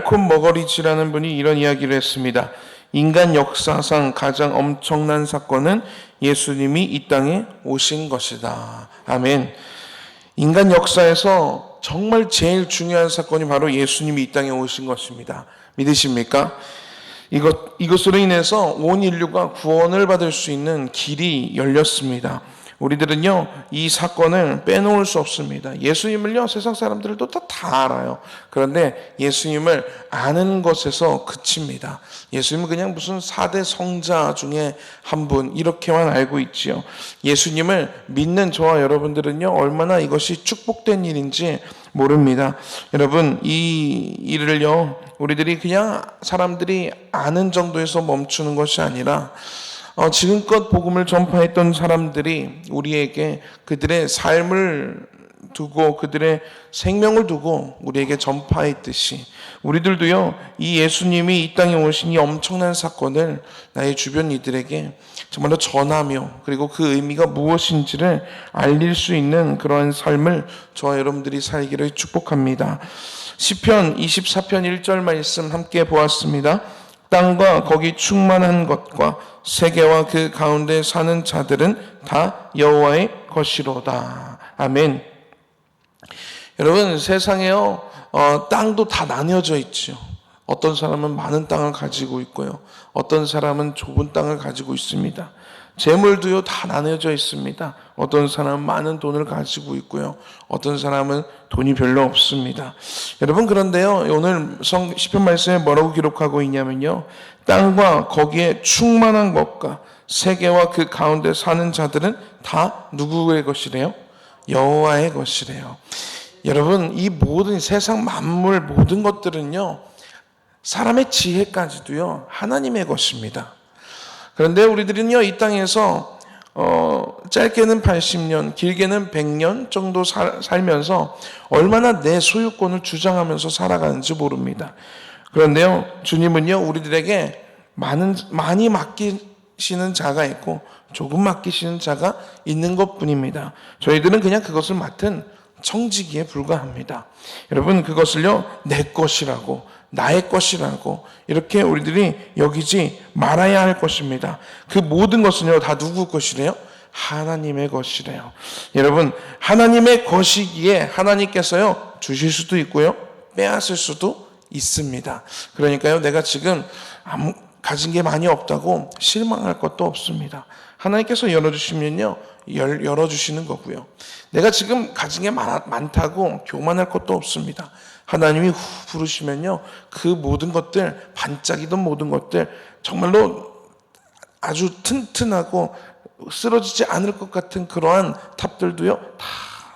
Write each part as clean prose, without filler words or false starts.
말콤 머거리치라는 분이 이런 이야기를 했습니다. 인간 역사상 가장 엄청난 사건은 예수님이 이 땅에 오신 것이다. 아멘. 인간 역사에서 정말 제일 중요한 사건이 바로 예수님이 이 땅에 오신 것입니다. 믿으십니까? 이것으로 인해서 온 인류가 구원을 받을 수 있는 길이 열렸습니다. 우리들은요, 이 사건을 빼놓을 수 없습니다. 예수님을요, 세상 사람들도 다 알아요. 그런데 예수님을 아는 것에서 그칩니다. 예수님은 그냥 무슨 4대 성자 중에 한 분, 이렇게만 알고 있지요. 예수님을 믿는 저와 여러분들은요, 얼마나 이것이 축복된 일인지 모릅니다. 여러분, 이 일을요, 우리들이 그냥 사람들이 아는 정도에서 멈추는 것이 아니라 지금껏 복음을 전파했던 사람들이 우리에게 그들의 삶을 두고 그들의 생명을 두고 우리에게 전파했듯이 우리들도요, 이 예수님이 이 땅에 오신 이 엄청난 사건을 나의 주변 이들에게 정말로 전하며 그리고 그 의미가 무엇인지를 알릴 수 있는 그러한 삶을 저와 여러분들이 살기를 축복합니다. 시편 24편 1절 말씀 함께 보았습니다. 땅과 거기 충만한 것과 세계와 그 가운데 사는 자들은 다 여호와의 것이로다. 아멘. 여러분, 세상에요, 땅도 다 나뉘어져 있죠. 어떤 사람은 많은 땅을 가지고 있고요, 어떤 사람은 좁은 땅을 가지고 있습니다. 재물도요, 다 나뉘어져 있습니다. 어떤 사람은 많은 돈을 가지고 있고요, 어떤 사람은 돈이 별로 없습니다. 여러분, 그런데요, 오늘 시편 말씀에 뭐라고 기록하고 있냐면요, 땅과 거기에 충만한 것과 세계와 그 가운데 사는 자들은 다 누구의 것이래요? 여호와의 것이래요. 여러분, 이 모든 세상 만물 모든 것들은요, 사람의 지혜까지도요, 하나님의 것입니다. 그런데 우리들은요, 이 땅에서 짧게는 80년, 길게는 100년 정도 살면서 얼마나 내 소유권을 주장하면서 살아가는지 모릅니다. 그런데요, 주님은요, 우리들에게 많이 맡기시는 자가 있고 조금 맡기시는 자가 있는 것뿐입니다. 저희들은 그냥 그것을 맡은 청지기에 불과합니다. 여러분, 그것을요, 내 것이라고, 나의 것이라고 이렇게 우리들이 여기지 말아야 할 것입니다. 그 모든 것은요, 다 누구 것이래요? 하나님의 것이래요. 여러분, 하나님의 것이기에 하나님께서요, 주실 수도 있고요, 빼앗을 수도 있습니다. 그러니까요, 내가 지금 가진 게 많이 없다고 실망할 것도 없습니다. 하나님께서 열어주시면요, 열어주시는 거고요. 내가 지금 가진 게 많다고 교만할 것도 없습니다. 하나님이 부르시면요, 그 모든 것들, 반짝이던 모든 것들, 정말로 아주 튼튼하고 쓰러지지 않을 것 같은 그러한 탑들도요, 다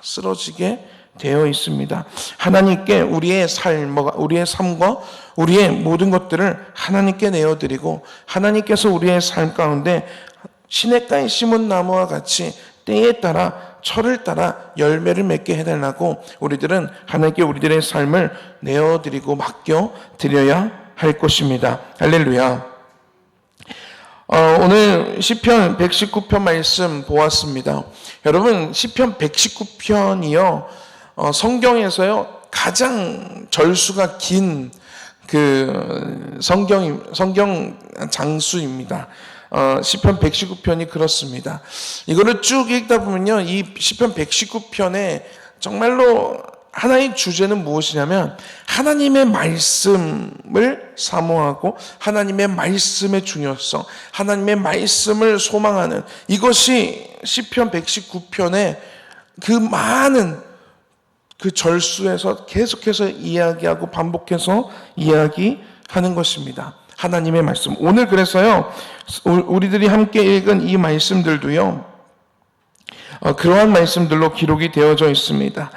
쓰러지게 되어 있습니다. 하나님께 우리의 삶과 우리의 모든 것들을 하나님께 내어드리고, 하나님께서 우리의 삶 가운데 시냇가에 심은 나무와 같이 때에 따라 철을 따라 열매를 맺게 해달라고 우리들은 하나님께 우리들의 삶을 내어드리고 맡겨드려야 할 것입니다. 할렐루야. 오늘 시편 119편 말씀 보았습니다. 여러분, 시편 119편이요, 성경에서요, 가장 절수가 긴 그 성경 장수입니다. 시편 119편이 그렇습니다. 이거를 쭉 읽다 보면요, 이 시편 119편에 정말로 하나의 주제는 무엇이냐면 하나님의 말씀을 사모하고 하나님의 말씀의 중요성, 하나님의 말씀을 소망하는, 이것이 시편 119편의 그 많은 그 절수에서 계속해서 이야기하고 반복해서 이야기하는 것입니다. 하나님의 말씀. 오늘 그래서요, 우리들이 함께 읽은 이 말씀들도요, 그러한 말씀들로 기록이 되어져 있습니다.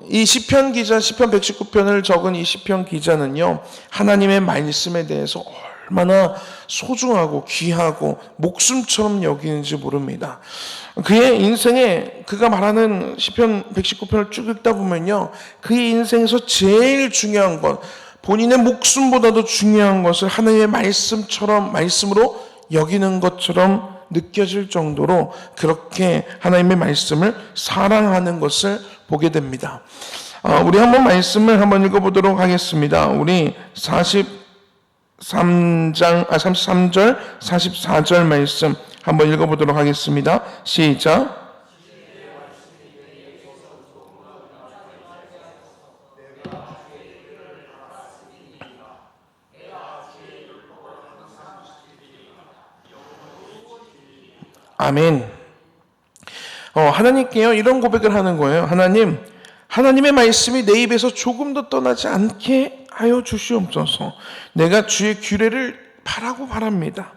이 시편 119편을 적은 이 시편 기자는요, 하나님의 말씀에 대해서 얼마나 소중하고 귀하고 목숨처럼 여기는지 모릅니다. 그의 인생에, 그가 말하는 시편 119편을 쭉 읽다 보면요, 그의 인생에서 제일 중요한 것, 본인의 목숨보다도 중요한 것을 하나님의 말씀으로 여기는 것처럼 느껴질 정도로 그렇게 하나님의 말씀을 사랑하는 것을 보게 됩니다. 우리 한번 말씀을 한번 읽어보도록 하겠습니다. 우리 33절, 44절 말씀 한번 읽어보도록 하겠습니다. 시작. 아멘. 하나님께요 이런 고백을 하는 거예요. 하나님, 하나님의 말씀이 내 입에서 조금도 떠나지 않게 하여 주시옵소서. 내가 주의 규례를 바라고 바랍니다.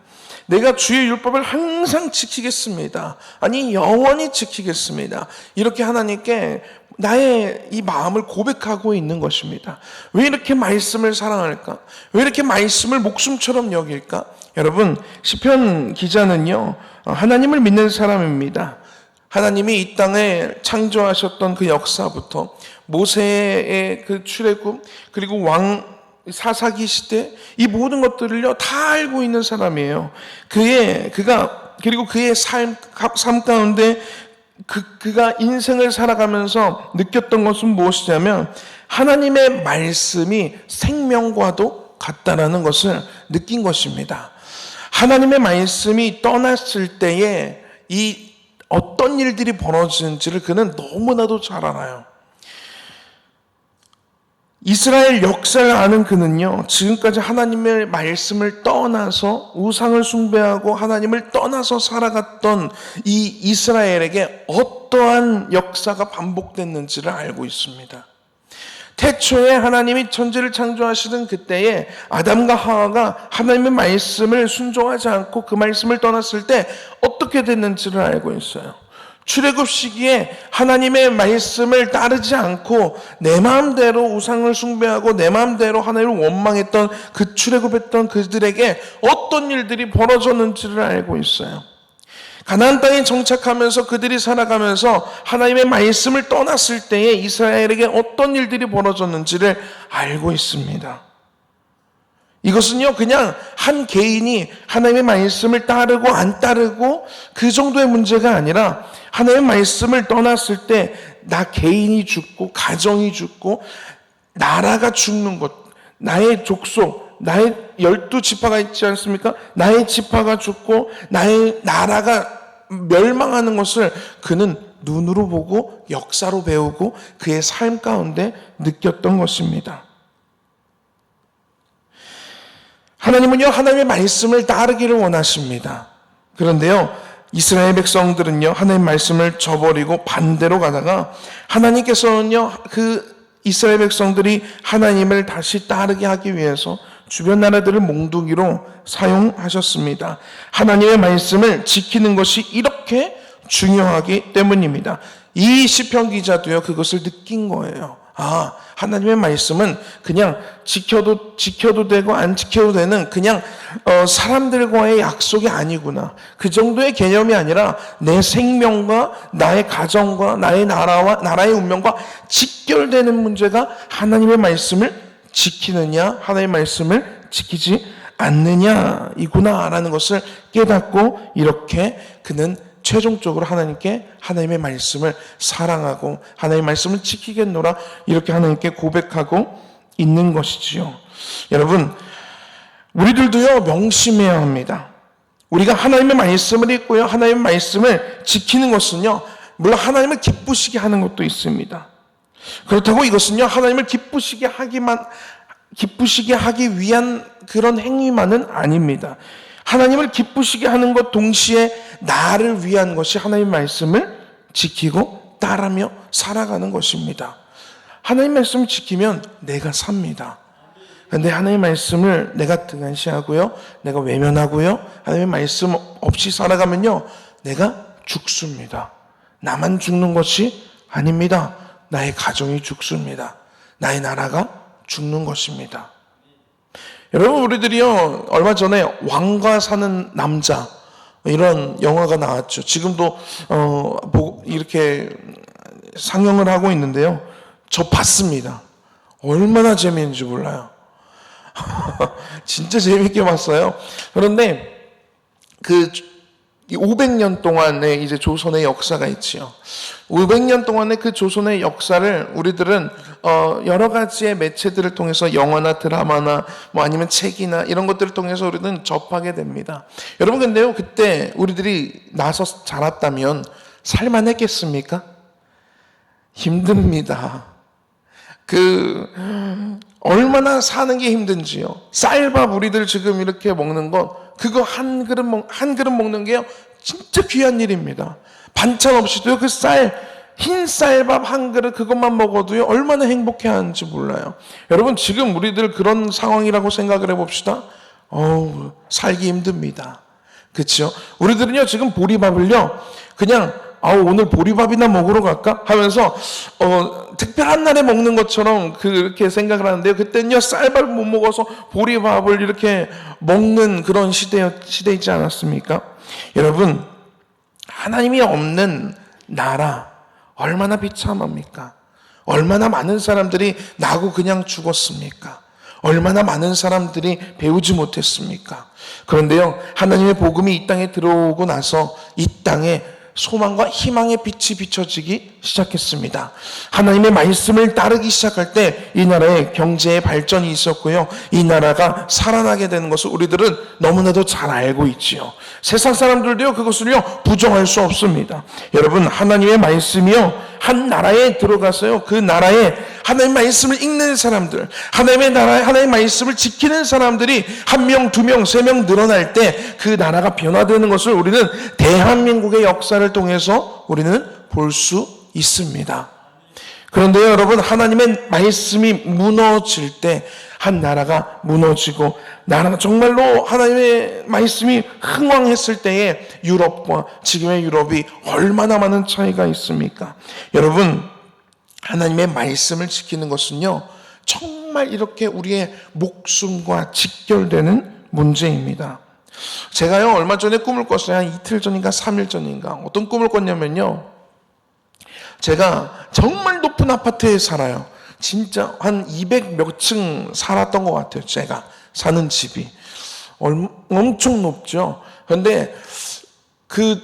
내가 주의 율법을 항상 지키겠습니다. 아니 영원히 지키겠습니다. 이렇게 하나님께 나의 이 마음을 고백하고 있는 것입니다. 왜 이렇게 말씀을 사랑할까? 왜 이렇게 말씀을 목숨처럼 여길까? 여러분, 시편 기자는요 하나님을 믿는 사람입니다. 하나님이 이 땅에 창조하셨던 그 역사부터 모세의 그 출애굽, 그리고 왕 사사기 시대, 이 모든 것들을요 다 알고 있는 사람이에요. 그리고 그의 삶 가운데 그가 인생을 살아가면서 느꼈던 것은 무엇이냐면 하나님의 말씀이 생명과도 같다라는 것을 느낀 것입니다. 하나님의 말씀이 떠났을 때에 이 어떤 일들이 벌어지는지를 그는 너무나도 잘 알아요. 이스라엘 역사를 아는 그는요, 지금까지 하나님의 말씀을 떠나서 우상을 숭배하고 하나님을 떠나서 살아갔던 이 이스라엘에게 어떠한 역사가 반복됐는지를 알고 있습니다. 태초에 하나님이 천지를 창조하시던 그때에 아담과 하와가 하나님의 말씀을 순종하지 않고 그 말씀을 떠났을 때 어떻게 됐는지를 알고 있어요. 출애굽 시기에 하나님의 말씀을 따르지 않고 내 마음대로 우상을 숭배하고 내 마음대로 하나님을 원망했던 그 출애굽했던 그들에게 어떤 일들이 벌어졌는지를 알고 있어요. 가나안 땅에 정착하면서 그들이 살아가면서 하나님의 말씀을 떠났을 때에 이스라엘에게 어떤 일들이 벌어졌는지를 알고 있습니다. 이것은요 그냥 한 개인이 하나님의 말씀을 따르고 안 따르고 그 정도의 문제가 아니라 하나님의 말씀을 떠났을 때 나 개인이 죽고 가정이 죽고 나라가 죽는 것, 나의 족속, 나의 12지파가 있지 않습니까? 나의 지파가 죽고 나의 나라가 멸망하는 것을 그는 눈으로 보고 역사로 배우고 그의 삶 가운데 느꼈던 것입니다. 하나님은요 하나님의 말씀을 따르기를 원하십니다. 그런데요 이스라엘 백성들은요 하나님의 말씀을 저버리고 반대로 가다가 하나님께서는요 그 이스라엘 백성들이 하나님을 다시 따르게 하기 위해서 주변 나라들을 몽둥이로 사용하셨습니다. 하나님의 말씀을 지키는 것이 이렇게 중요하기 때문입니다. 이 시편 기자도요 그것을 느낀 거예요. 하나님의 말씀은 그냥 지켜도 되고 안 지켜도 되는 그냥 사람들과의 약속이 아니구나. 그 정도의 개념이 아니라 내 생명과 나의 가정과 나의 나라의 운명과 직결되는 문제가 하나님의 말씀을 지키느냐, 하나님의 말씀을 지키지 않느냐이구나라는 것을 깨닫고 이렇게 그는 최종적으로 하나님께 하나님의 말씀을 사랑하고 하나님의 말씀을 지키겠노라 이렇게 하나님께 고백하고 있는 것이지요. 여러분, 우리들도요 명심해야 합니다. 우리가 하나님의 말씀을 읽고요 하나님의 말씀을 지키는 것은요 물론 하나님을 기쁘시게 하는 것도 있습니다. 그렇다고 이것은요 하나님을 기쁘시게 하기 위한 그런 행위만은 아닙니다. 하나님을 기쁘시게 하는 것 동시에 나를 위한 것이 하나님의 말씀을 지키고 따르며 살아가는 것입니다. 하나님의 말씀을 지키면 내가 삽니다. 그런데 하나님의 말씀을 내가 등한시하고요, 내가 외면하고요, 하나님의 말씀 없이 살아가면요, 내가 죽습니다. 나만 죽는 것이 아닙니다. 나의 가정이 죽습니다. 나의 나라가 죽는 것입니다. 여러분, 우리들이요 얼마 전에 왕과 사는 남자 이런 영화가 나왔죠. 지금도 이렇게 상영을 하고 있는데요. 저 봤습니다. 얼마나 재미있는지 몰라요. 진짜 재미있게 봤어요. 그런데 그 이 500년 동안의 이제 조선의 역사가 있지요. 500년 동안의 그 조선의 역사를 우리들은 여러 가지의 매체들을 통해서 영화나 드라마나 뭐 아니면 책이나 이런 것들을 통해서 우리는 접하게 됩니다. 여러분 근데요, 그때 우리들이 나서 자랐다면 살만했겠습니까? 힘듭니다. 얼마나 사는 게 힘든지요. 쌀밥 우리들 지금 이렇게 먹는 건 그거 한 그릇 먹는 게요 진짜 귀한 일입니다. 반찬 없이도요 흰 쌀밥 한 그릇 그것만 먹어도요 얼마나 행복해하는지 몰라요. 여러분 지금 우리들 그런 상황이라고 생각을 해봅시다. 살기 힘듭니다. 그렇죠? 우리들은요 지금 보리밥을요 그냥 오늘 보리밥이나 먹으러 갈까 하면서 특별한 날에 먹는 것처럼 그렇게 생각을 하는데요. 그때는요 쌀밥을 못 먹어서 보리밥을 이렇게 먹는 그런 시대이지 않았습니까? 여러분 하나님이 없는 나라 얼마나 비참합니까? 얼마나 많은 사람들이 나고 그냥 죽었습니까? 얼마나 많은 사람들이 배우지 못했습니까? 그런데요 하나님의 복음이 이 땅에 들어오고 나서 이 땅에 소망과 희망의 빛이 비춰지기 시작했습니다. 하나님의 말씀을 따르기 시작할 때 이 나라에 경제의 발전이 있었고요. 이 나라가 살아나게 되는 것을 우리들은 너무나도 잘 알고 있지요. 세상 사람들도요 그것을요 부정할 수 없습니다. 여러분 하나님의 말씀이요 한 나라에 들어가서요 그 나라에 하나님의 말씀을 읽는 사람들, 하나님의 나라에 하나님의 말씀을 지키는 사람들이 1명, 2명, 3명 늘어날 때 그 나라가 변화되는 것을 우리는 대한민국의 역사를 통해서 우리는 볼 수 있습니다. 그런데 여러분 하나님의 말씀이 무너질 때 한 나라가 무너지고 나라가 정말로 하나님의 말씀이 흥왕했을 때의 유럽과 지금의 유럽이 얼마나 많은 차이가 있습니까? 여러분 하나님의 말씀을 지키는 것은요 정말 이렇게 우리의 목숨과 직결되는 문제입니다. 제가요 얼마 전에 꿈을 꿨어요. 한 이틀 전인가 3일 전인가. 어떤 꿈을 꿨냐면요 제가 정말 높은 아파트에 살아요. 진짜 한 200 몇 층 살았던 것 같아요. 제가 사는 집이 엄청 높죠. 그런데 그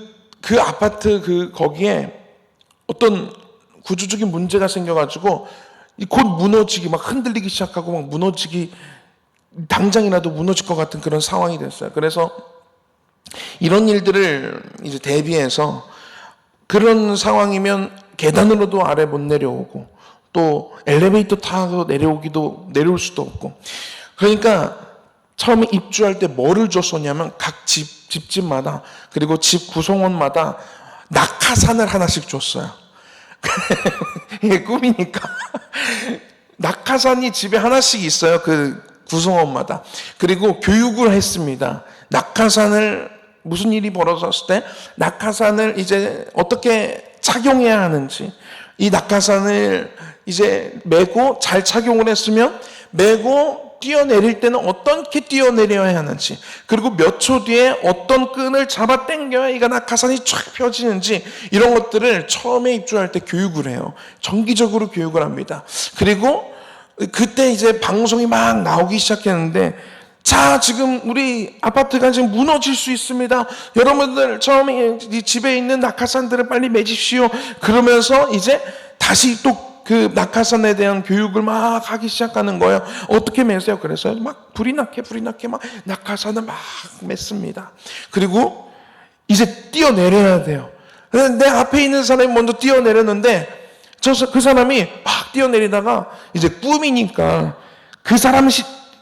아파트 거기에 어떤 구조적인 문제가 생겨가지고 곧 무너지기 막 흔들리기 시작하고 막 무너지기 당장이라도 무너질 것 같은 그런 상황이 됐어요. 그래서 이런 일들을 이제 대비해서 그런 상황이면 계단으로도 아래 못 내려오고 또 엘리베이터 타고 내려올 수도 없고 그러니까 처음에 입주할 때 뭐를 줬었냐면 각 집집마다 그리고 집 구성원마다 낙하산을 하나씩 줬어요. 이게 꿈이니까 낙하산이 집에 하나씩 있어요. 그 구성원마다. 그리고 교육을 했습니다. 낙하산을 무슨 일이 벌어졌을 때 낙하산을 이제 어떻게 착용해야 하는지 이 낙하산을 이제 메고 잘 착용을 했으면 메고 뛰어내릴 때는 어떻게 뛰어내려야 하는지 그리고 몇 초 뒤에 어떤 끈을 잡아 당겨야 이 낙하산이 쫙 펴지는지 이런 것들을 처음에 입주할 때 교육을 해요. 정기적으로 교육을 합니다. 그리고 그때 이제 방송이 막 나오기 시작했는데 자 지금 우리 아파트가 지금 무너질 수 있습니다. 여러분들 처음에 집에 있는 낙하산들을 빨리 매십시오. 그러면서 이제 다시 또 그 낙하산에 대한 교육을 막 하기 시작하는 거예요. 어떻게 매세요? 그래서 막 불이 나게 막 낙하산을 막 맸습니다. 그리고 이제 뛰어내려야 돼요. 내 앞에 있는 사람이 먼저 뛰어내렸는데 그 사람이 막 뛰어내리다가 이제 꿈이니까 그 사람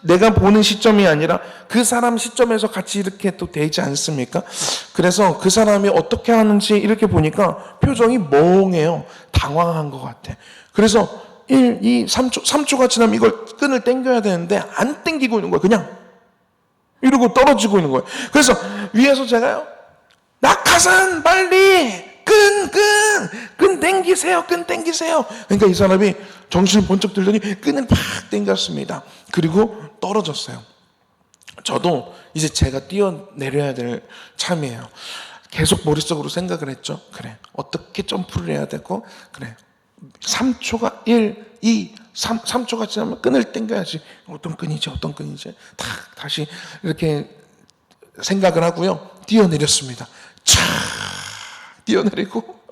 내가 보는 시점이 아니라 그 사람 시점에서 같이 이렇게 또 되지 않습니까? 그래서 그 사람이 어떻게 하는지 이렇게 보니까 표정이 멍해요. 당황한 것 같아. 그래서 1, 2, 3초가 지나면 이걸 끈을 당겨야 되는데 안 당기고 있는 거예요. 그냥 이러고 떨어지고 있는 거예요. 그래서 위에서 제가요 낙하산 빨리 끈 당기세요. 그러니까 이 사람이 정신을 번쩍 들더니 끈을 팍 당겼습니다. 그리고 떨어졌어요. 저도 이제 제가 뛰어내려야 될 참이에요. 계속 머릿속으로 생각을 했죠. 그래 어떻게 점프를 해야 되고 그래 3초가 1, 2, 3초가 지나면 끈을 당겨야지. 어떤 끈이지 다시 이렇게 생각을 하고요. 뛰어내렸습니다. 촥 뛰어내리고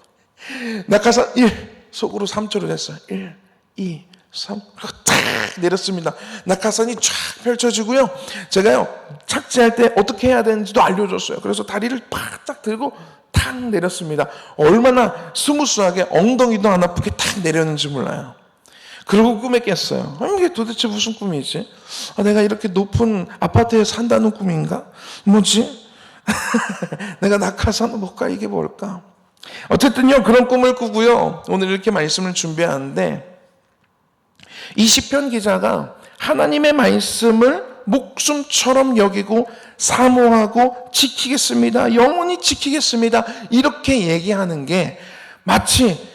낙하산 1 속으로 3초를 했어요. 1, 2, 3 그리고 탁 내렸습니다. 낙하산이 쫙 펼쳐지고요. 제가요 착지할 때 어떻게 해야 되는지도 알려줬어요. 그래서 다리를 바짝 들고 탁 내렸습니다. 얼마나 스무스하게 엉덩이도 안 아프게 탁 내렸는지 몰라요. 그리고 꿈에 깼어요. 이게 도대체 무슨 꿈이지? 내가 이렇게 높은 아파트에 산다는 꿈인가? 뭐지? 내가 낙하산을 못 가, 이게 뭘까? 어쨌든요 그런 꿈을 꾸고요. 오늘 이렇게 말씀을 준비하는데 이 시편 기자가 하나님의 말씀을 목숨처럼 여기고 사모하고 지키겠습니다. 영원히 지키겠습니다. 이렇게 얘기하는 게 마치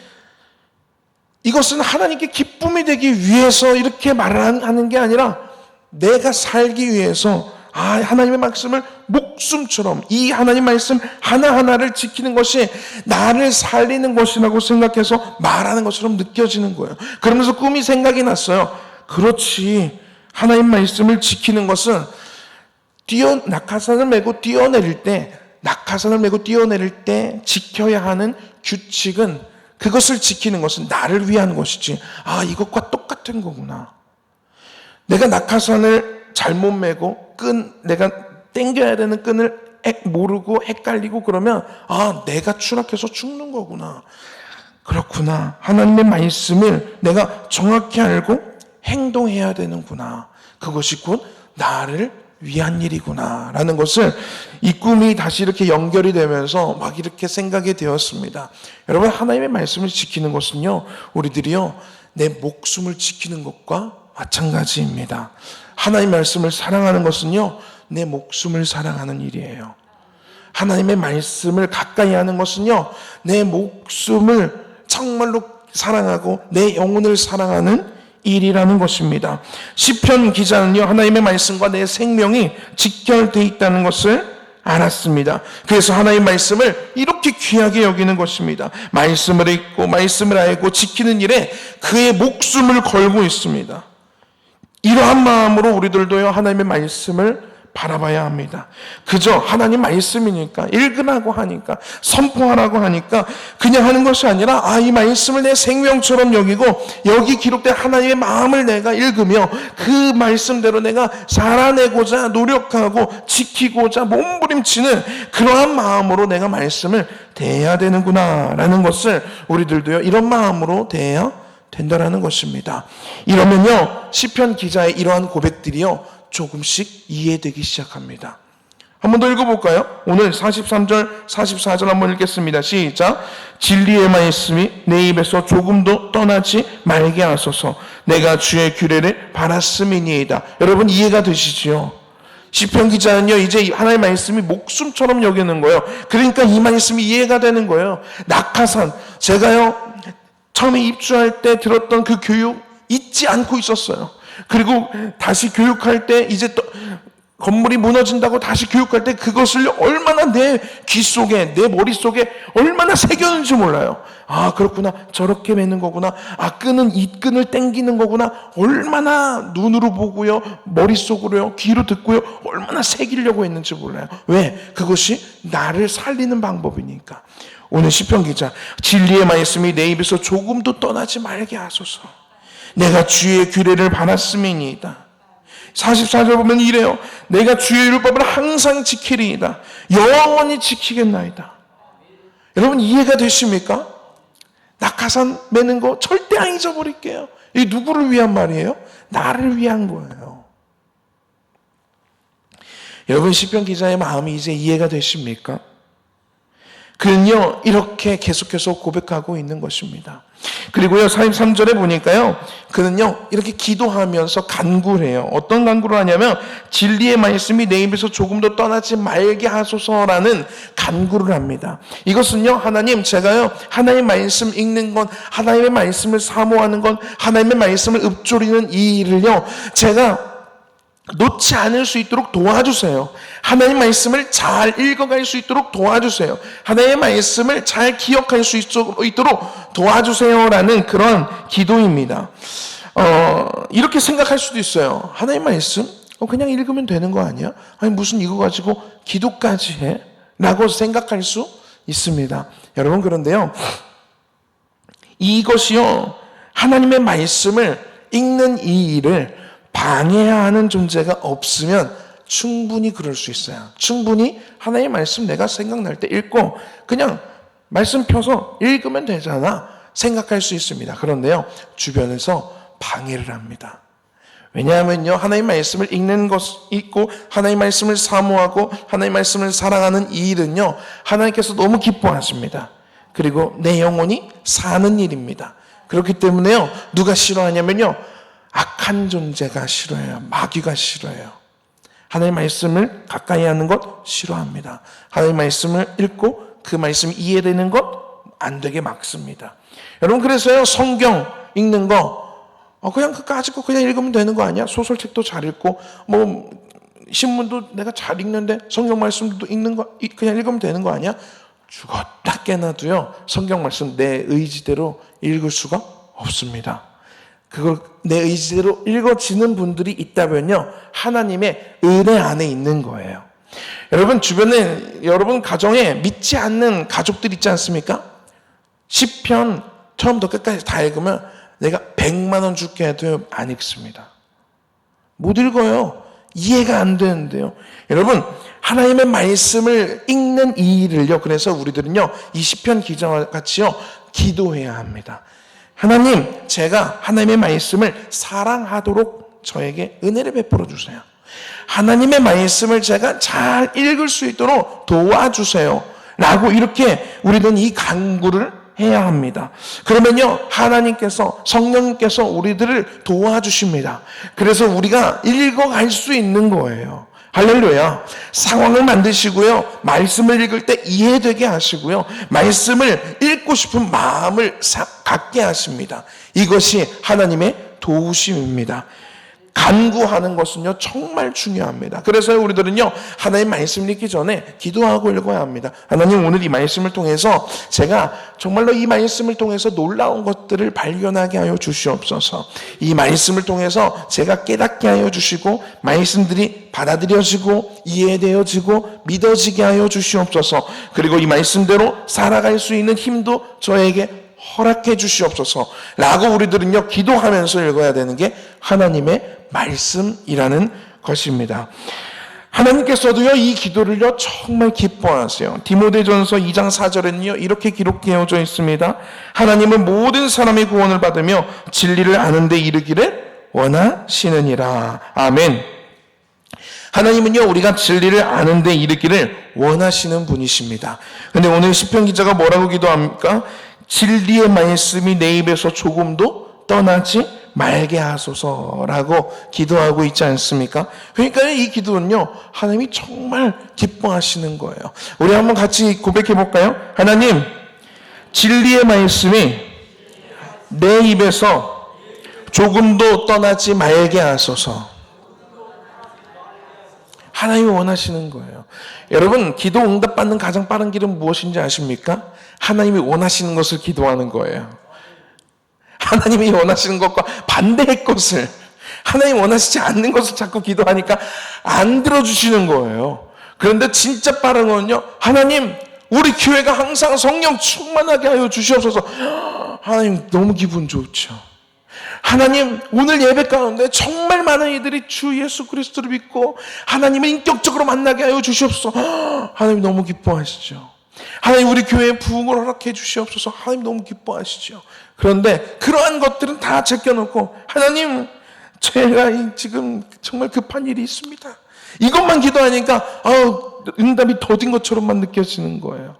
이것은 하나님께 기쁨이 되기 위해서 이렇게 말하는 게 아니라 내가 살기 위해서 하나님의 말씀을 목숨처럼 이 하나님 말씀 하나하나를 지키는 것이 나를 살리는 것이라고 생각해서 말하는 것처럼 느껴지는 거예요. 그러면서 꿈이 생각이 났어요. 그렇지. 하나님 말씀을 지키는 것은 낙하산을 메고 뛰어내릴 때 지켜야 하는 규칙은 그것을 지키는 것은 나를 위한 것이지. 이것과 똑같은 거구나. 내가 낙하산을 잘못 메고 내가 당겨야 되는 끈을 모르고 헷갈리고 그러면 내가 추락해서 죽는 거구나. 그렇구나. 하나님의 말씀을 내가 정확히 알고 행동해야 되는구나. 그것이 곧 나를 위한 일이구나 라는 것을 이 꿈이 다시 이렇게 연결이 되면서 막 이렇게 생각이 되었습니다. 여러분 하나님의 말씀을 지키는 것은요 우리들이요 내 목숨을 지키는 것과 마찬가지입니다. 하나님의 말씀을 사랑하는 것은요 내 목숨을 사랑하는 일이에요. 하나님의 말씀을 가까이 하는 것은요 내 목숨을 정말로 사랑하고 내 영혼을 사랑하는 일이라는 것입니다. 시편 기자는요 하나님의 말씀과 내 생명이 직결되어 있다는 것을 알았습니다. 그래서 하나님의 말씀을 이렇게 귀하게 여기는 것입니다. 말씀을 읽고 말씀을 알고 지키는 일에 그의 목숨을 걸고 있습니다. 이러한 마음으로 우리들도요 하나님의 말씀을 바라봐야 합니다. 그저 하나님 말씀이니까 읽으라고 하니까 선포하라고 하니까 그냥 하는 것이 아니라 이 말씀을 내 생명처럼 여기고 여기 기록된 하나님의 마음을 내가 읽으며 그 말씀대로 내가 살아내고자 노력하고 지키고자 몸부림치는 그러한 마음으로 내가 말씀을 대해야 되는구나 라는 것을 우리들도요 이런 마음으로 대해야 된다라는 것입니다. 이러면요 시편 기자의 이러한 고백들이요 조금씩 이해되기 시작합니다. 한 번 더 읽어볼까요? 오늘 43절 44절 한번 읽겠습니다. 시작. 진리의 말씀이 내 입에서 조금도 떠나지 말게 하소서. 내가 주의 규례를 바랐음이니이다. 여러분 이해가 되시지요? 시편 기자는요 이제 하나님의 말씀이 목숨처럼 여기는 거예요. 그러니까 이 말씀이 이해가 되는 거예요. 낙하산 제가요 처음에 입주할 때 들었던 그 교육 잊지 않고 있었어요. 그리고 다시 교육할 때 이제 또 건물이 무너진다고 다시 교육할 때 그것을 얼마나 내 귀 속에 내 머릿속에 얼마나 새겼는지 몰라요. 그렇구나 저렇게 매는 거구나. 끈은 이 끈을 당기는 거구나. 얼마나 눈으로 보고요 머릿속으로요 귀로 듣고요 얼마나 새기려고 했는지 몰라요. 왜? 그것이 나를 살리는 방법이니까. 오늘 시편 기자 진리의 말씀이 내 입에서 조금도 떠나지 말게 하소서. 내가 주의 규례를 바랐음이니이다. 44절 보면 이래요. 내가 주의 율법을 항상 지키리이다. 영원히 지키겠나이다. 여러분 이해가 되십니까? 낙하산 매는 거 절대 안 잊어버릴게요. 이 누구를 위한 말이에요? 나를 위한 거예요. 여러분 시편 기자의 마음이 이제 이해가 되십니까? 그는요 이렇게 계속해서 고백하고 있는 것입니다. 그리고요 43절에 보니까요 그는요 이렇게 기도하면서 간구를 해요. 어떤 간구를 하냐면 진리의 말씀이 내 입에서 조금도 떠나지 말게 하소서라는 간구를 합니다. 이것은요 하나님 제가요 하나님의 말씀 읽는 건 하나님의 말씀을 사모하는 건 하나님의 말씀을 읊조리는 이 일을요 제가 놓지 않을 수 있도록 도와주세요. 하나님의 말씀을 잘 읽어갈 수 있도록 도와주세요. 하나님의 말씀을 잘 기억할 수 있도록 도와주세요라는 그런 기도입니다. 이렇게 생각할 수도 있어요. 하나님의 말씀? 그냥 읽으면 되는 거 아니야? 아니 무슨 이거 가지고 기도까지 해? 라고 생각할 수 있습니다. 여러분, 그런데요, 이것이요, 하나님의 말씀을 읽는 이 일을 방해하는 존재가 없으면 충분히 그럴 수 있어요. 충분히 하나님의 말씀 내가 생각날 때 읽고 그냥 말씀 펴서 읽으면 되잖아 생각할 수 있습니다. 그런데요, 주변에서 방해를 합니다. 왜냐하면요, 하나님의 말씀을 읽는 것 읽고 하나님의 말씀을 사모하고 하나님의 말씀을 사랑하는 이 일은요, 하나님께서 너무 기뻐하십니다. 그리고 내 영혼이 사는 일입니다. 그렇기 때문에요, 누가 싫어하냐면요, 악한 존재가 싫어해요. 마귀가 싫어해요. 하나님의 말씀을 가까이 하는 것 싫어합니다. 하나님의 말씀을 읽고 그 말씀이 이해되는 것 안 되게 막습니다. 여러분, 그래서요, 성경 읽는 거 그냥 가지고 그냥 읽으면 되는 거 아니야? 소설책도 잘 읽고 뭐 신문도 내가 잘 읽는데 성경 말씀도 읽는 거 그냥 읽으면 되는 거 아니야? 죽었다 깨나도요, 성경 말씀 내 의지대로 읽을 수가 없습니다. 그걸 내 의지대로 읽어지는 분들이 있다면요, 하나님의 은혜 안에 있는 거예요. 여러분, 주변에 여러분 가정에 믿지 않는 가족들 있지 않습니까? 시편 처음부터 끝까지 다 읽으면 내가 100만 원 줄게 해도 안 읽습니다. 못 읽어요. 이해가 안 되는데요. 여러분, 하나님의 말씀을 읽는 이 일을요, 그래서 우리들은요, 이 시편 기자와 같이요, 기도해야 합니다. 하나님, 제가 하나님의 말씀을 사랑하도록 저에게 은혜를 베풀어 주세요. 하나님의 말씀을 제가 잘 읽을 수 있도록 도와주세요. 라고 이렇게 우리는 이 간구를 해야 합니다. 그러면요, 하나님께서, 성령님께서 우리들을 도와주십니다. 그래서 우리가 읽어갈 수 있는 거예요. 할렐루야. 상황을 만드시고요, 말씀을 읽을 때 이해되게 하시고요, 말씀을 읽고 싶은 마음을 갖게 하십니다. 이것이 하나님의 도우심입니다. 간구하는 것은요, 정말 중요합니다. 그래서 우리들은요, 하나님 말씀 읽기 전에 기도하고 읽어야 합니다. 하나님, 오늘 이 말씀을 통해서 제가 정말로 이 말씀을 통해서 놀라운 것들을 발견하게 하여 주시옵소서. 이 말씀을 통해서 제가 깨닫게 하여 주시고 말씀들이 받아들여지고 이해되어지고 믿어지게 하여 주시옵소서. 그리고 이 말씀대로 살아갈 수 있는 힘도 저에게 허락해 주시옵소서 라고 우리들은요, 기도하면서 읽어야 되는 게 하나님의 말씀이라는 것입니다. 하나님께서도요, 이 기도를요, 정말 기뻐하세요. 디모데전서 2장 4절에는요, 이렇게 기록되어져 있습니다. 하나님은 모든 사람의 구원을 받으며 진리를 아는 데 이르기를 원하시느니라. 아멘. 하나님은요, 우리가 진리를 아는 데 이르기를 원하시는 분이십니다. 근데 오늘 시편 기자가 뭐라고 기도합니까? 진리의 말씀이 내 입에서 조금도 떠나지 말게 하소서라고 기도하고 있지 않습니까? 그러니까 이 기도는요, 하나님이 정말 기뻐하시는 거예요. 우리 한번 같이 고백해 볼까요? 하나님, 진리의 말씀이 내 입에서 조금도 떠나지 말게 하소서. 하나님이 원하시는 거예요. 여러분, 기도 응답받는 가장 빠른 길은 무엇인지 아십니까? 하나님이 원하시는 것을 기도하는 거예요. 하나님이 원하시는 것과 반대의 것을, 하나님 원하시지 않는 것을 자꾸 기도하니까 안 들어주시는 거예요. 그런데 진짜 빠른 건요, 하나님, 우리 교회가 항상 성령 충만하게 하여 주시옵소서. 하나님, 너무 기분 좋죠. 하나님, 오늘 예배 가운데 정말 많은 이들이 주 예수 그리스도를 믿고 하나님을 인격적으로 만나게 하여 주시옵소서. 하나님 너무 기뻐하시죠. 하나님, 우리 교회에 부흥을 허락해 주시옵소서. 하나님 너무 기뻐하시죠. 그런데 그러한 것들은 다 제껴놓고, 하나님, 제가 지금 정말 급한 일이 있습니다. 이것만 기도하니까 응답이 더딘 것처럼만 느껴지는 거예요.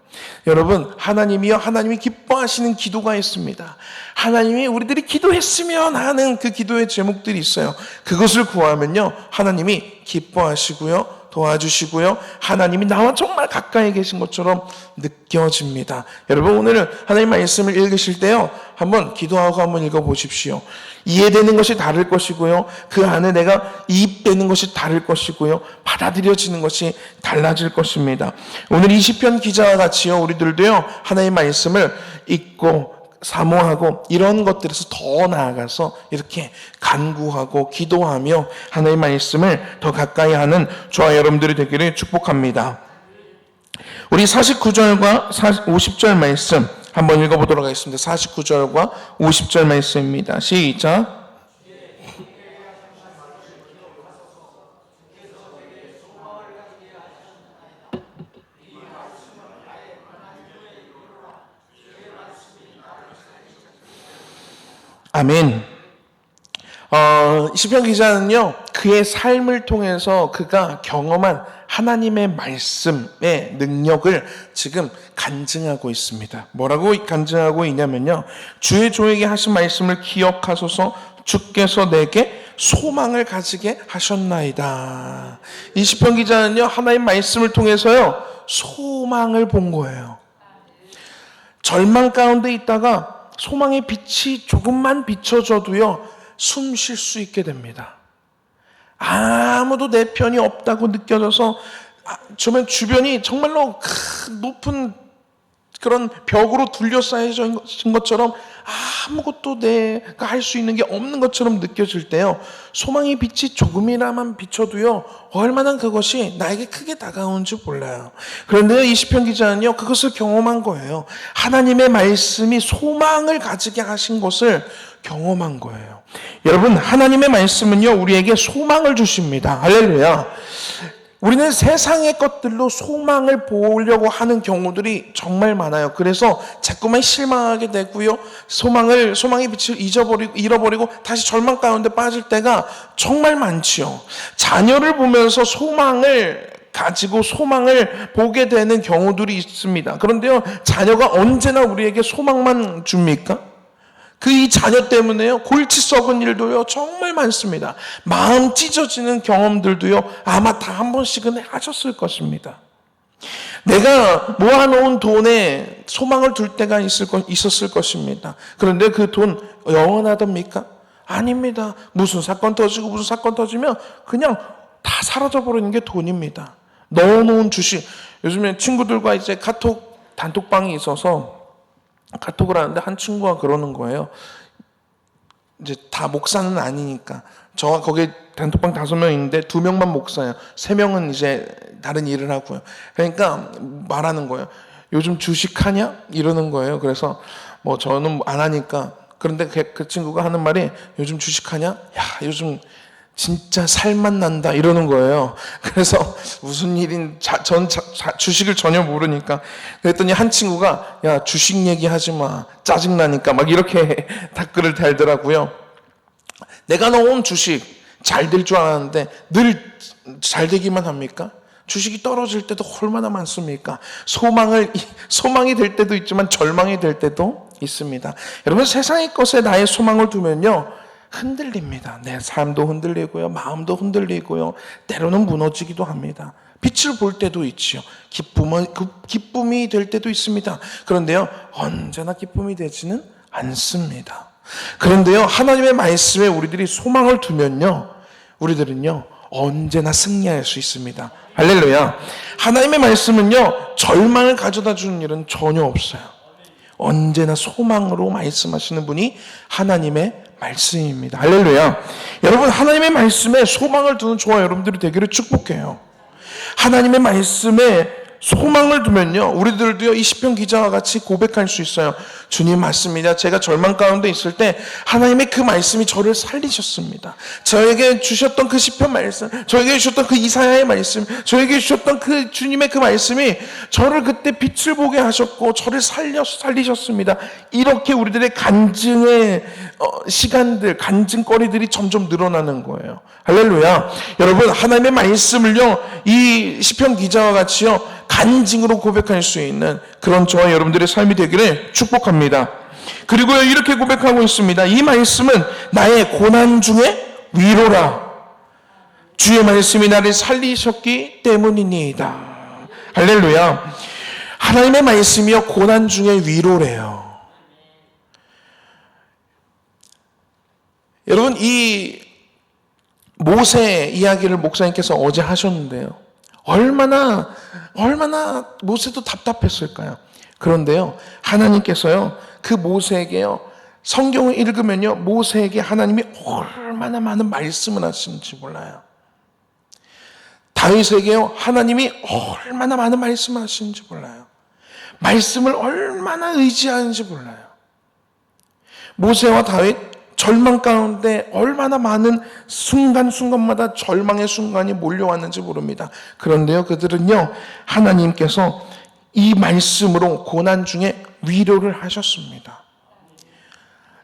여러분, 하나님이요, 하나님이 기뻐하시는 기도가 있습니다. 하나님이 우리들이 기도했으면 하는 그 기도의 제목들이 있어요. 그것을 구하면요, 하나님이 기뻐하시고요, 도와주시고요, 하나님이 나와 정말 가까이 계신 것처럼 느껴집니다. 여러분, 오늘은 하나님 말씀을 읽으실 때요, 한번 기도하고 한번 읽어보십시오. 이해되는 것이 다를 것이고요, 그 안에 내가 이입되는 것이 다를 것이고요, 받아들여지는 것이 달라질 것입니다. 오늘 이 시편 기자와 같이요, 우리들도요, 하나님의 말씀을 읽고 사모하고 이런 것들에서 더 나아가서 이렇게 간구하고 기도하며 하나님의 말씀을 더 가까이 하는 저와 여러분들이 되기를 축복합니다. 우리 49절과 50절 말씀 한번 읽어보도록 하겠습니다. 49절과 50절 말씀입니다. 시작. 아멘. 시편 기자는요, 그의 삶을 통해서 그가 경험한 하나님의 말씀의 능력을 지금 간증하고 있습니다. 뭐라고 간증하고 있냐면요, 주의 종에게 하신 말씀을 기억하소서, 주께서 내게 소망을 가지게 하셨나이다. 이 시편 기자는요, 하나님 말씀을 통해서요, 소망을 본 거예요. 절망 가운데 있다가 소망의 빛이 조금만 비춰져도요, 숨 쉴 수 있게 됩니다. 아무도 내 편이 없다고 느껴져서 주변이 정말로 높은 그런 벽으로 둘러싸여진 것처럼 아무것도 내가 할 수 있는 게 없는 것처럼 느껴질 때요, 소망의 빛이 조금이나만 비춰도요, 얼마나 그것이 나에게 크게 다가오는지 몰라요. 그런데요, 이 시편 기자는요, 그것을 경험한 거예요. 하나님의 말씀이 소망을 가지게 하신 것을 경험한 거예요. 여러분, 하나님의 말씀은요, 우리에게 소망을 주십니다. 할렐루야. 우리는 세상의 것들로 소망을 보려고 하는 경우들이 정말 많아요. 그래서 자꾸만 실망하게 되고요, 소망의 빛을 잃어버리고 다시 절망 가운데 빠질 때가 정말 많지요. 자녀를 보면서 소망을 가지고 소망을 보게 되는 경우들이 있습니다. 그런데요, 자녀가 언제나 우리에게 소망만 줍니까? 이 자녀 때문에요, 골치 썩은 일도요, 정말 많습니다. 마음 찢어지는 경험들도요, 아마 다 한 번씩은 하셨을 것입니다. 내가 모아놓은 돈에 소망을 둘 때가 있었을 것입니다. 그런데 그 돈 영원하답니까? 아닙니다. 무슨 사건 터지면 그냥 다 사라져버리는 게 돈입니다. 넣어놓은 주식, 요즘에 친구들과 이제 카톡 단톡방이 있어서 카톡을 하는데 한 친구가 그러는 거예요. 이제 다 목사는 아니니까. 저와 거기 단톡방 5명 있는데 2명만 목사예요. 3명은 이제 다른 일을 하고요. 그러니까 말하는 거예요. 요즘 주식하냐? 이러는 거예요. 그래서 뭐 저는 안 하니까. 그런데 그 친구가 하는 말이, 요즘 주식하냐? 야, 요즘 진짜 살만 난다, 이러는 거예요. 그래서 무슨 일인, 주식을 전혀 모르니까. 그랬더니 한 친구가, 야, 주식 얘기하지 마, 짜증나니까, 막 이렇게 댓글을 달더라고요. 내가 넣은 주식 잘 될 줄 알았는데 늘 잘 되기만 합니까? 주식이 떨어질 때도 얼마나 많습니까? 소망이 될 때도 있지만 절망이 될 때도 있습니다. 여러분, 세상의 것에 나의 소망을 두면요, 흔들립니다. 내 삶도 흔들리고요, 마음도 흔들리고요, 때로는 무너지기도 합니다. 빛을 볼 때도 있지요. 기쁨이 될 때도 있습니다. 그런데요, 언제나 기쁨이 되지는 않습니다. 그런데요, 하나님의 말씀에 우리들이 소망을 두면요, 우리들은요, 언제나 승리할 수 있습니다. 할렐루야. 하나님의 말씀은요, 절망을 가져다 주는 일은 전혀 없어요. 언제나 소망으로 말씀하시는 분이 하나님의 말씀입니다. 할렐루야. 여러분, 하나님의 말씀에 소망을 두는 저와 여러분들이 되기를 축복해요. 하나님의 말씀에 소망을 두면요, 우리들도요, 이 시편 기자와 같이 고백할 수 있어요. 주님 맞습니다. 제가 절망 가운데 있을 때 하나님의 그 말씀이 저를 살리셨습니다. 저에게 주셨던 그 시편 말씀, 저에게 주셨던 그 이사야의 말씀, 저에게 주셨던 그 주님의 그 말씀이 저를 그때 빛을 보게 하셨고 저를 살리셨습니다. 이렇게 우리들의 간증의 시간들, 간증거리들이 점점 늘어나는 거예요. 할렐루야. 여러분, 하나님의 말씀을요, 이 시편 기자와 같이요, 간증으로 고백할 수 있는 그런 저와 여러분들의 삶이 되기를 축복합니다. 그리고요, 이렇게 고백하고 있습니다. 이 말씀은 나의 고난 중에 위로라. 주의 말씀이 나를 살리셨기 때문이니이다. 할렐루야. 하나님의 말씀이요, 고난 중에 위로래요. 여러분, 이 모세 이야기를 목사님께서 어제 하셨는데요, 얼마나 모세도 답답했을까요? 그런데요, 하나님께서요, 그 모세에게요, 성경을 읽으면요, 모세에게 하나님이 얼마나 많은 말씀을 하시는지 몰라요. 다윗에게요, 하나님이 얼마나 많은 말씀을 하시는지 몰라요. 말씀을 얼마나 의지하는지 몰라요. 모세와 다윗 절망 가운데 얼마나 많은 순간순간마다 절망의 순간이 몰려왔는지 모릅니다. 그런데요, 그들은요, 하나님께서 이 말씀으로 고난 중에 위로를 하셨습니다.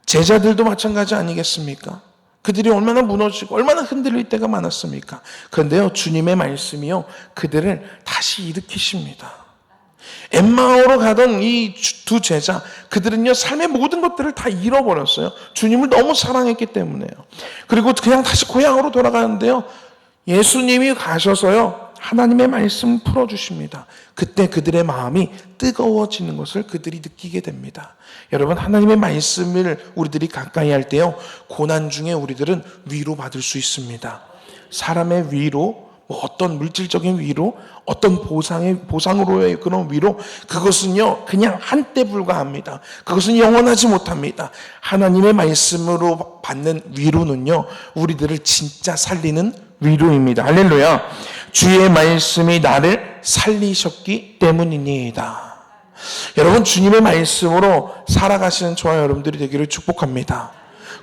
제자들도 마찬가지 아니겠습니까? 그들이 얼마나 무너지고 얼마나 흔들릴 때가 많았습니까? 그런데요, 주님의 말씀이요, 그들을 다시 일으키십니다. 엠마오로 가던 이 두 제자, 그들은요, 삶의 모든 것들을 다 잃어버렸어요. 주님을 너무 사랑했기 때문에요. 그리고 그냥 다시 고향으로 돌아가는데요, 예수님이 가셔서요, 하나님의 말씀을 풀어주십니다. 그때 그들의 마음이 뜨거워지는 것을 그들이 느끼게 됩니다. 여러분, 하나님의 말씀을 우리들이 가까이 할 때요, 고난 중에 우리들은 위로받을 수 있습니다. 사람의 위로, 어떤 물질적인 위로, 어떤 보상으로의 그런 위로, 그것은요, 그냥 한때 불과합니다. 그것은 영원하지 못합니다. 하나님의 말씀으로 받는 위로는요, 우리들을 진짜 살리는 위로입니다. 할렐루야. 주의 말씀이 나를 살리셨기 때문입니다. 여러분, 주님의 말씀으로 살아가시는 저와 여러분들이 되기를 축복합니다.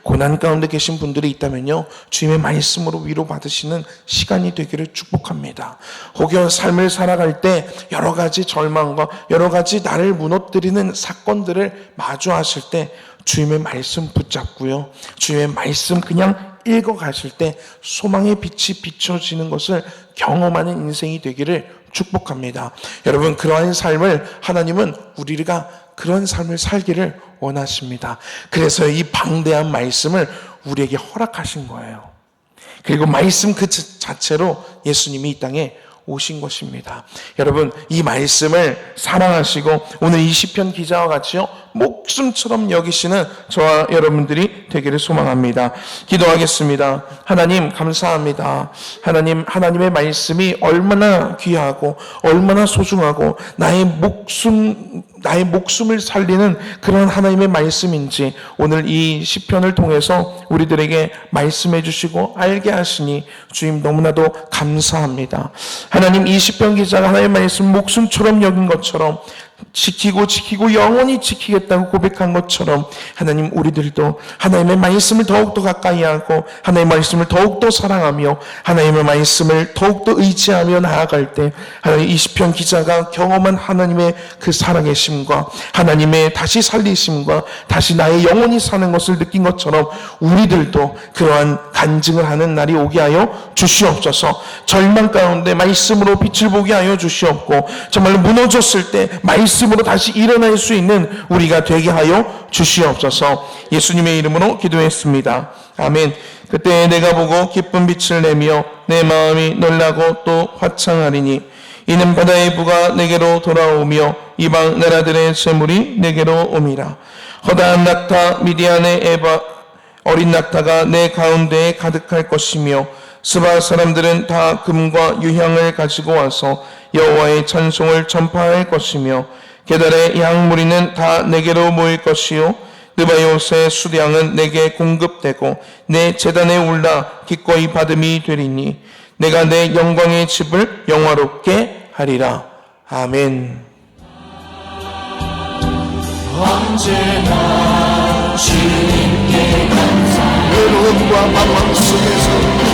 고난 가운데 계신 분들이 있다면요, 주님의 말씀으로 위로받으시는 시간이 되기를 축복합니다. 혹여 삶을 살아갈 때 여러 가지 절망과 여러 가지 나를 무너뜨리는 사건들을 마주하실 때 주님의 말씀 붙잡고요, 주님의 말씀 그냥 읽어가실 때 소망의 빛이 비춰지는 것을 경험하는 인생이 되기를 축복합니다. 여러분, 그러한 삶을 하나님은 우리가 그런 삶을 살기를 원하십니다. 그래서 이 방대한 말씀을 우리에게 허락하신 거예요. 그리고 말씀 그 자체로 예수님이 이 땅에 오신 것입니다. 여러분, 이 말씀을 사랑하시고 오늘 이 시편 기자와 같이요, 목숨처럼 여기시는 저와 여러분들이 되기를 소망합니다. 기도하겠습니다. 하나님, 감사합니다. 하나님의 말씀이 얼마나 귀하고 얼마나 소중하고 나의 목숨을 살리는 그런 하나님의 말씀인지 오늘 이 시편을 통해서 우리들에게 말씀해 주시고 알게 하시니 주님 너무나도 감사합니다. 하나님, 이 시편 기자가 하나님의 말씀 목숨처럼 여긴 것처럼 지키고 영원히 지키겠다고 고백한 것처럼 하나님, 우리들도 하나님의 말씀을 더욱더 가까이 하고 하나님의 말씀을 더욱더 사랑하며 하나님의 말씀을 더욱더 의지하며 나아갈 때 하나님, 이 시편 기자가 경험한 하나님의 그 살아계심과 하나님의 다시 살리심과 다시 나의 영혼이 사는 것을 느낀 것처럼 우리들도 그러한 간증을 하는 날이 오게 하여 주시옵소서. 절망 가운데 말씀으로 빛을 보게 하여 주시옵고 정말로 무너졌을 때 말씀으로 다시 일어날 수 있는 우리가 되게 하여 주시옵소서. 예수님의 이름으로 기도했습니다. 아멘. 그때 내가 보고 기쁜 빛을 내며 내 마음이 놀라고 또 화창하리니 이는 바다의 부가 내게로 돌아오며 이방 나라들의 재물이 내게로 옴이라. 허다한 낙타 미디안의 에바 어린 낙타가 내 가운데에 가득할 것이며 스바 사람들은 다 금과 유향을 가지고 와서 여호와의 찬송을 전파할 것이며 게달의 양무리는 다 내게로 모일 것이요 느바요스의 수량은 내게 공급되고 내 제단에 올라 기꺼이 받음이 되리니 내가 내 영광의 집을 영화롭게 하리라. 아멘. 언제나 주님께 감사. 외로움과 방황 속에서